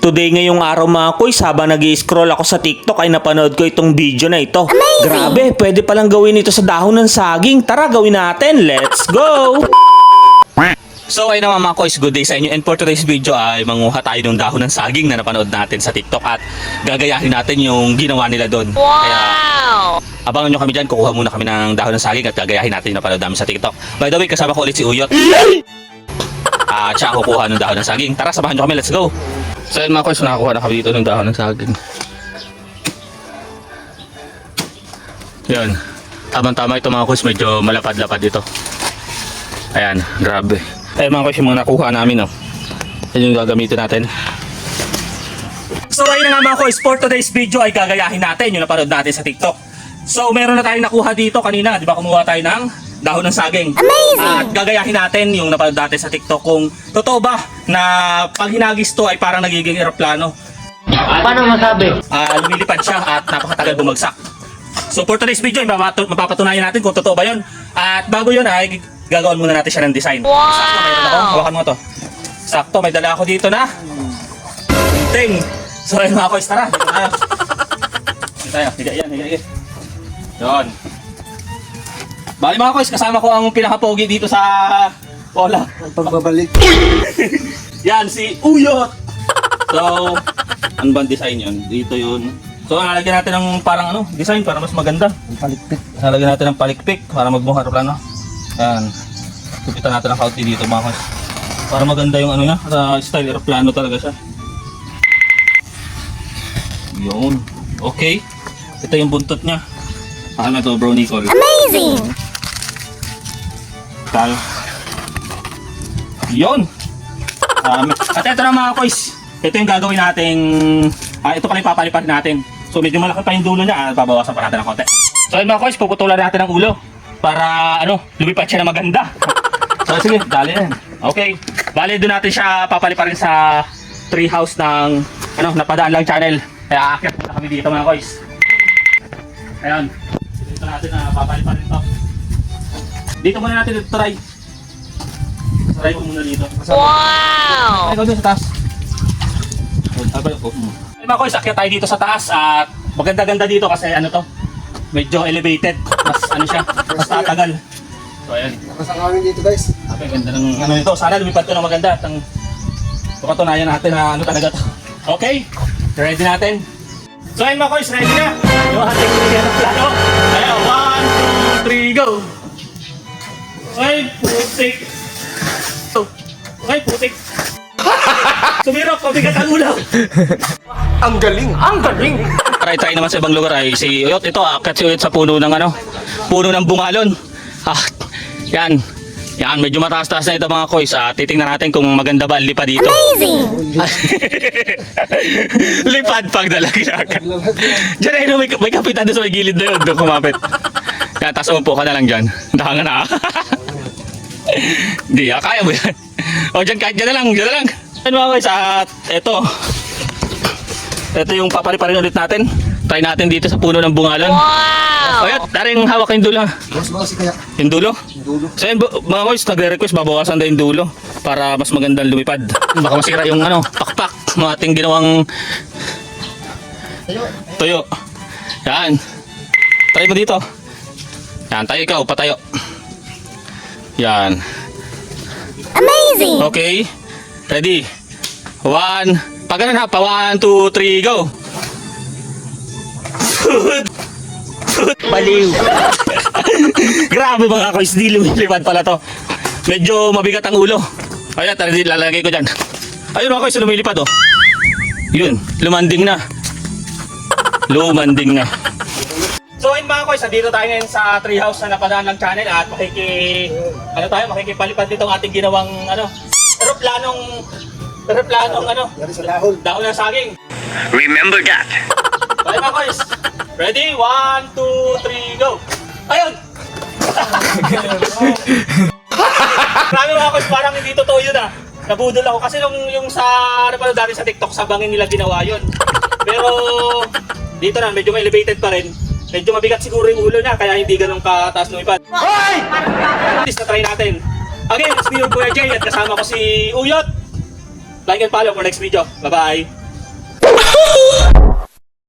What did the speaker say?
Today ngayong araw mga koys, habang nag-i-scroll ako sa TikTok ay napanood ko itong video na ito. Amazing! Grabe, pwede palang gawin ito sa dahon ng saging. Tara, gawin natin. Let's go! So ayun naman mga koys, good day sa inyo. And for today's video ay manguha tayo ng dahon ng saging na napanood natin sa TikTok at gagayahin natin yung ginawa nila doon. Wow! Kaya abangan nyo kami dyan, kukuha muna kami ng dahon ng saging at gagayahin natin yung napanood namin sa TikTok. By the way, kasama ko ulit si Uyot. At siya kukuha ng dahon ng saging. Tara, samahan nyo kami, let's go! So yun mga koys, nakakuha na kami dito ng dahon ng saging. Yan. Tama-tama ito mga koys, medyo malapad-lapad dito. Ayan, grabe. Ayan mga koys, yung mga nakuha namin, no. Yan yung gagamitin natin. So ayun na nga mga koys, for today's video ay gagayahin natin yung napanood natin sa TikTok. So meron na tayong nakuha dito kanina, di ba kumuha tayo ng dahon ng saging. Amazing! At gagayahin natin yung napanood natin sa TikTok kung totoo ba na pag hinagis to ay parang nagiging eroplano. Paano masabi? Lumilipad siya at napakatagal bumagsak. So for today's video, mapapatunayan natin kung totoo ba yun. At bago yun ay gagawin muna natin siya ng design. Wow! Sakto, mayroon ako. Hawakan mo to. Sakto, may dala ako dito na ting. So ayun mga koys, tara. Dito tayo. Dito tayo. Higa yan, higa. Yun. Bali mga koys, kasama ko ang pinakapogi dito sa bola. Pagbabalik. Yan, si Uyot. So, ano ba ang design yun? Dito yun. So, nalagyan natin ng parang design para mas maganda. Palikpik. Nalagyan natin ng palikpik para magbuhar plano. Yan. Tupitan natin ang kaunti dito mga koys. Para maganda yung niya, style aeroplano talaga siya. Yun. Okay. Ito yung buntot niya. Paano to, bro Nicole? Amazing! Yun! At ito na mga koys. Ito yung gagawin nating ito pala yung papalipad natin. So medyo malaki pa yung dulo niya. Babawasan pa natin ng konti. So yun mga koys, puputulan natin ang ulo para lumipad siya na maganda. So sige, dali yan. Okay. Bali doon natin siya papaliparin sa treehouse ng Napadaan Lang Channel. Kaya aakyat muna kami dito mga koys. Ayan. Dito natin papaliparin to. Dito muna natin try. Try ko muna dito. Wow! Ay, doon sa taas. Ay mga koys, akyat tayo dito sa taas at maganda-ganda dito kasi medyo elevated. Mas siya, mas tatagal. So ayan. Nakasangawin dito guys. Okay, ganda ng nito. Sana lumipad to ng maganda at patunayan natin na talaga to. Okay, ready natin. So ayun mga koys, ready na. Yung ating bigyan ng plano. Ayan, 1, 2, 3, go! Ay, putik. Ay, putik. Sumirok, pabigat ang ulo. Ang galing! Ang galing! Try naman sa ibang lugar ay si Uyot. Ito, akyat si Uyot sa puno ng puno ng bungalon. Yan. Yan, medyo mataas-taas na ito mga koys. Titingnan natin kung maganda ba ang lipad dito. Amazing! Lipad pag dalagyakan. Diyan ay may kapitan doon sa may gilid na yun. Doon kumapit. Yan, tapos umupo ka na lang dyan. Dahangan na. Hindi, kaya mo yan. O dyan, kahit dyan na lang. Yan mga guys, at ito yung papaliparin ulit natin. Try natin dito sa puno ng bungalon. Wow! O yan, daring hawak yung dulo. Mas kasi kaya. Yung dulo? Yung dulo. So yan, mga guys, nagre-request babawasan daw yung dulo para mas magandang lumipad. Baka masira yung pakpak ng ating ginawang tuyo. Yan. Try mo dito. Yan, tayo ikaw, patayo. Yan. Amazing! Okay. Ready? 1. Pag ganun ha, pa 1, 2, 3, go! Baliw! Grabe mga koys, di lumilipad pala to. Medyo mabigat ang ulo. Ayan, tara, lalagay ko dyan. Ayun mga koys, lumilipad oh. Yun, lumanding na. So ayun mga koys, nandito tayo ngayon sa treehouse na Napadaan Lang Channel at makikipalipad nitong ating ginawang eroplanong Yari sa dahol. dahon ng saging. Remember that. Ayun mga koys, ready? 1, 2, 3, go! Ayun! Grabe mga koys, parang hindi totoo yun Nabudol ako kasi yung sa dati sa TikTok, sa bangin nila ginawa yun. Pero dito na, medyo elevated pa rin. Medyo mabigat siguro yung ulo niya, kaya hindi ganun kataas lumipad. Hoy! At least na-try natin. Again, it's me, your Kuya Jay, at kasama ko si Uyot. Like and follow for next video. Bye-bye!